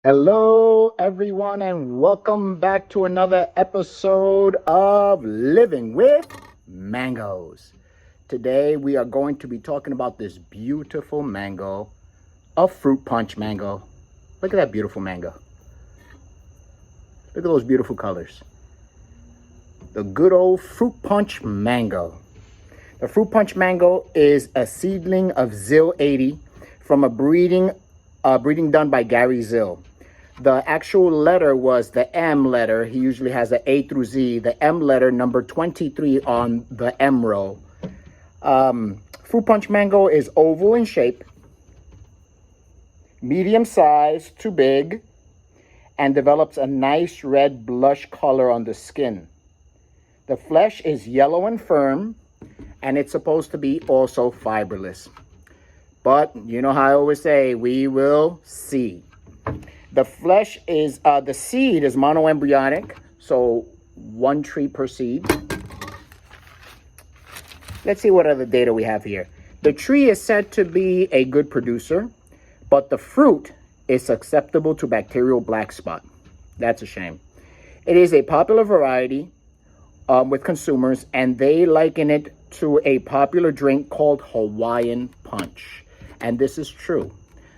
Hello, everyone, and welcome back to another episode of Living with Mangoes. Today, we are going to be talking about this beautiful mango, a fruit punch mango. Look at that beautiful mango. Look at those beautiful colors. The good old fruit punch mango. The fruit punch mango is a seedling of Zill 80 from a breeding done by Gary Zill. The actual letter was the M letter. He usually has the A through Z. The M letter, number 23 on the M row. Fruit punch mango is oval in shape, medium size to big, and develops a nice red blush color on the skin. The flesh is yellow and firm, and it's supposed to be also fiberless. But you know how I always say, we will see. The the seed is monoembryonic, so one tree per seed. Let's see what other data we have here. The tree is said to be a good producer, but the fruit is susceptible to bacterial black spot. That's a shame. It is a popular variety with consumers, and they liken it to a popular drink called Hawaiian Punch. And this is true.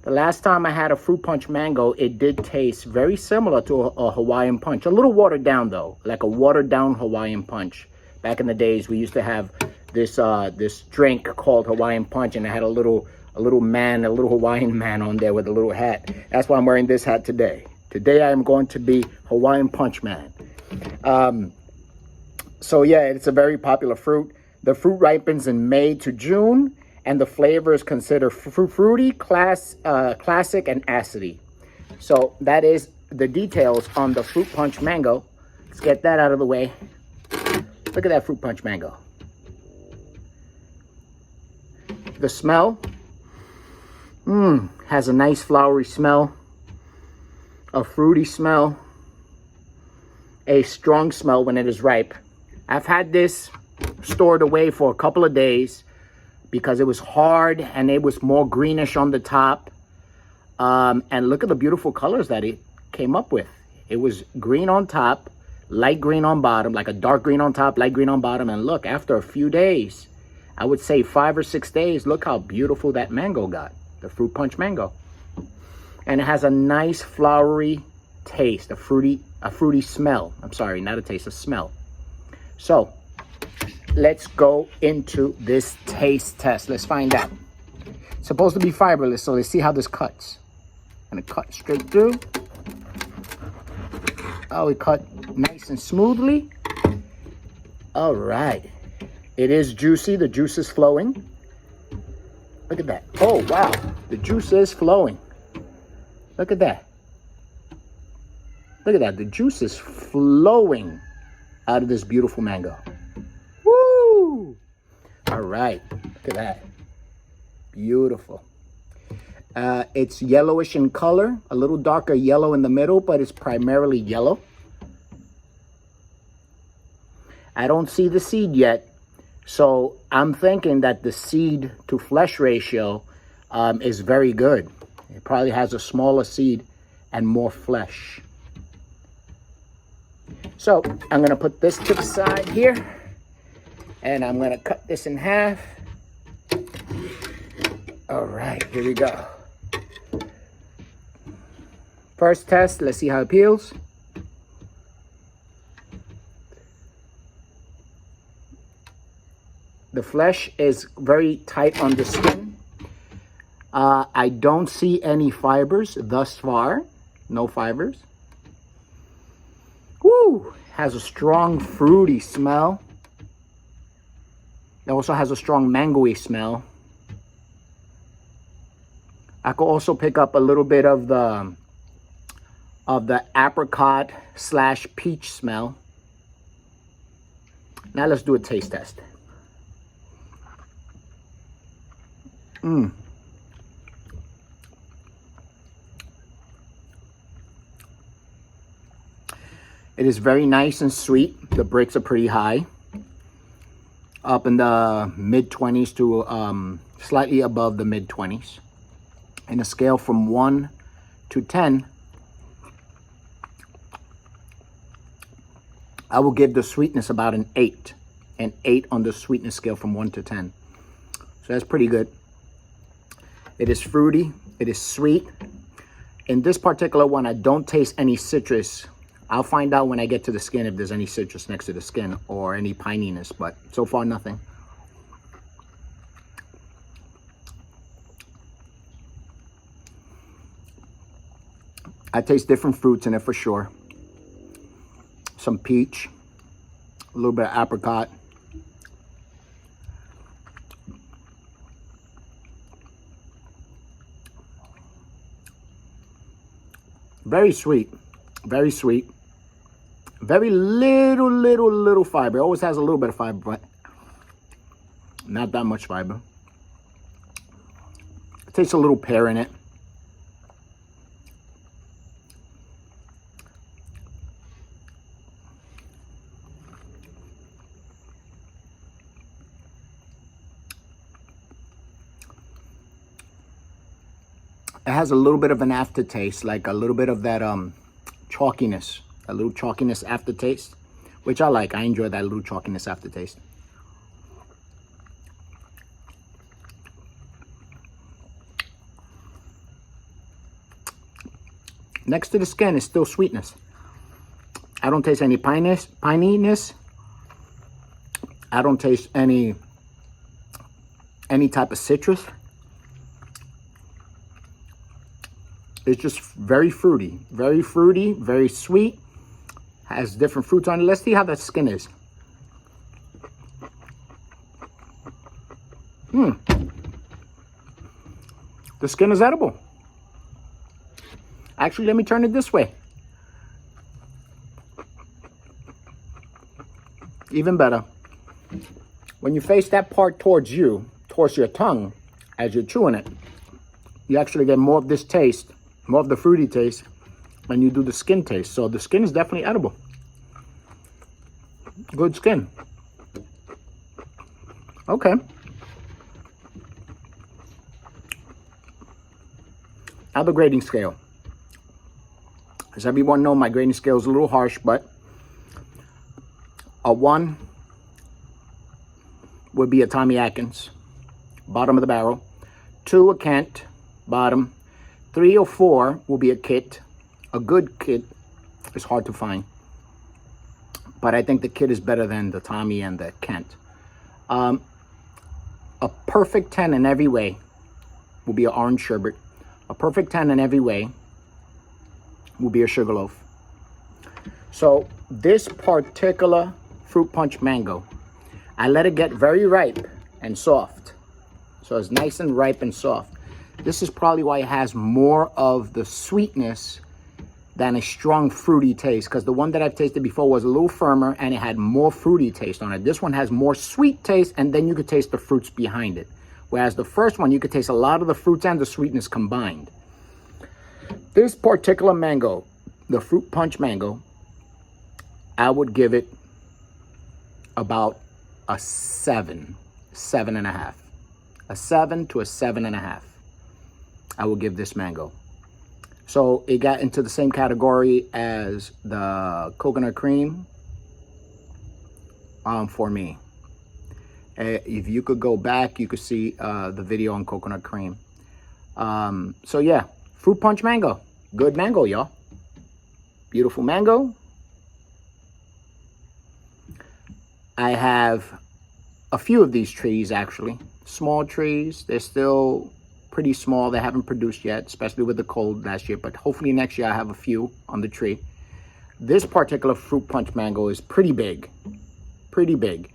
The last time I had a fruit punch mango, it did taste very similar to a Hawaiian Punch. A little watered down though, like a watered down Hawaiian Punch. Back in the days, we used to have this drink called Hawaiian Punch, and it had a little Hawaiian man on there with a little hat. That's why I'm wearing this hat today. Today I am going to be Hawaiian Punch Man. So yeah, it's a very popular fruit. The fruit ripens in May to June, and the flavor is considered fruity, classic, and acidy. So that is the details on the fruit punch mango. Let's get that out of the way. Look at that fruit punch mango. The smell, has a nice flowery smell, a fruity smell, a strong smell when it is ripe. I've had this stored away for a couple of days because it was hard and it was more greenish on the top. And look at the beautiful colors that it came up with. It was green on top, light green on bottom, like a dark green on top, light green on bottom. And look, after a few days, I would say 5 or 6 days, look how beautiful that mango got, the fruit punch mango. And it has a nice flowery taste, a fruity smell. I'm sorry, not a taste, a smell. So let's go into this taste test. Let's find out. It's supposed to be fiberless, so let's see how this cuts. I'm gonna cut straight through. Oh, it cut nice and smoothly. All right. It is juicy. The juice is flowing. Look at that. Oh, wow. The juice is flowing. Look at that. Look at that. The juice is flowing out of this beautiful mango. Woo! All right. Look at that. Beautiful. It's yellowish in color, a little darker yellow in the middle, but it's primarily yellow. I don't see the seed yet, so I'm thinking that the seed to flesh ratio is very good. It probably has a smaller seed and more flesh. So I'm going to put this to the side here, and I'm going to cut this in half. All right, here we go. First test, let's see how it peels. The flesh is very tight on the skin. I don't see any fibers thus far. No fibers. Woo! Has a strong fruity smell. It also has a strong mangoey smell. I could also pick up a little bit of the apricot / peach smell. Now let's do a taste test. It is very nice and sweet. The Brix are pretty high, up in the mid-20s to slightly above the mid-20s. In a scale from 1 to 10, I will give the sweetness about an 8. An 8 on the sweetness scale from 1 to 10. So that's pretty good. It is fruity. It is sweet. In this particular one, I don't taste any citrus. I'll find out when I get to the skin if there's any citrus next to the skin or any pininess, but so far nothing. I taste different fruits in it for sure. Some peach, a little bit of apricot. Very sweet, very sweet. Very little fiber. It always has a little bit of fiber, but not that much fiber. It tastes a little pear in it. It has a little bit of an aftertaste, like a little bit of that chalkiness, a little chalkiness aftertaste, which I like. I enjoy that little chalkiness aftertaste. Next to the skin is still sweetness. I don't taste any pininess. I don't taste any type of citrus. It's just very fruity, very sweet. Has different fruits on it. Let's see how that skin is. The skin is edible. Actually, let me turn it this way. Even better. When you face that part towards you, towards your tongue, as you're chewing it, you actually get more of this taste, more of the fruity taste when you do the skin taste. So the skin is definitely edible. Good skin. Okay. Now the grading scale. As everyone knows, my grading scale is a little harsh, but a 1 would be a Tommy Atkins, bottom of the barrel. 2, a Kent, bottom. 3 or 4 will be a Kit. A good Kit is hard to find, but I think the Kit is better than the Tommy and the Kent. A perfect 10 in every way will be an orange sherbet. A perfect 10 in every way will be a Sugarloaf. So this particular fruit punch mango, I let it get very ripe and soft. So it's nice and ripe and soft. This is probably why it has more of the sweetness than a strong fruity taste, because the one that I've tasted before was a little firmer and it had more fruity taste on it. This one has more sweet taste, and then you could taste the fruits behind it. Whereas the first one, you could taste a lot of the fruits and the sweetness combined. This particular mango, the fruit punch mango, I would give it about a 7, 7.5. A 7 to a 7.5. I will give this mango. So it got into the same category as the coconut cream for me. If you could go back, you could see the video on coconut cream. So yeah, fruit punch mango. Good mango, y'all. Beautiful mango. I have a few of these trees, actually. Small trees. They're still pretty small. They haven't produced yet, especially with the cold last year, but hopefully next year I have a few on the tree. This particular fruit punch mango is pretty big. Pretty big.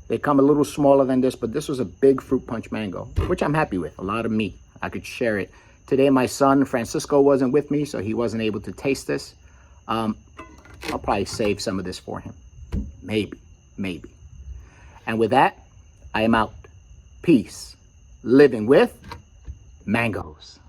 They come a little smaller than this, but this was a big fruit punch mango, which I'm happy with. A lot of meat. I could share it. Today my son Francisco wasn't with me, so he wasn't able to taste this. I'll probably save some of this for him. Maybe. And with that, I am out. Peace. Living with mangoes.